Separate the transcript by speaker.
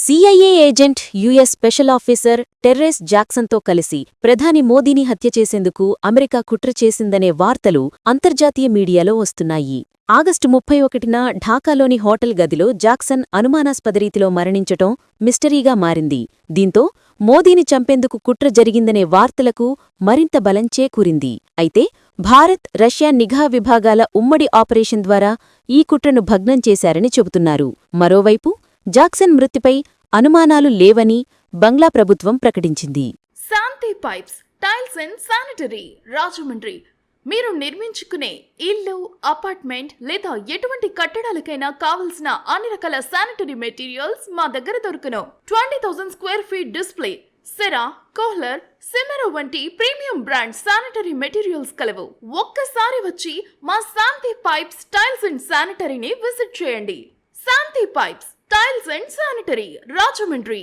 Speaker 1: CIA agent US special officer Terrence జాక్సన్తో కలిసి ప్రధాని మోదీని హత్య చేసేందుకు అమెరికా కుట్ర చేసిందనే వార్తలు అంతర్జాతీయ మీడియాలో వస్తున్నాయి. ఆగస్టు 31న ఢాకాలోని హోటల్ గదిలో జాక్సన్ అనుమానాస్పద రీతిలో మరణించటం మిస్టరీగా మారింది. దీంతో మోదీని చంపేందుకు కుట్ర జరిగిందనే వార్తలకు మరింత బలం చేకూరింది. అయితే భారత్, రష్యా నిఘా విభాగాల ఉమ్మడి ఆపరేషన్ ద్వారా ఈ కుట్రను భగ్నం చేశారని చెబుతున్నారు. మరోవైపు జాక్సన్ మృతిపై అనుమానాలు లేవని బంగ్లా ప్రభుత్వం ప్రకటించింది.
Speaker 2: Shanti pipes, tiles and sanitary, Rajahmundry. మీరు నిర్మించుకునే ఇల్లు, అపార్ట్మెంట్ లేదా ఎటువంటి కట్టడాలకైనా కావలసిన అన్ని రకాల శానిటరీ మెటీరియల్స్ మా దగ్గర దొరుకును. 20,000 square feet display, Cera, Kohler, సిమెరో వంటి ప్రీమియం బ్రాండ్ శానిటరీ మెటీరియల్స్ కలవు. ఒక్కసారి వచ్చి మా శాంతి పైప్స్, టైల్స్ అండ్ శానిటరీని విజిట్ చేయండి. Shanti pipes, tiles and sanitary, Rajahmundry.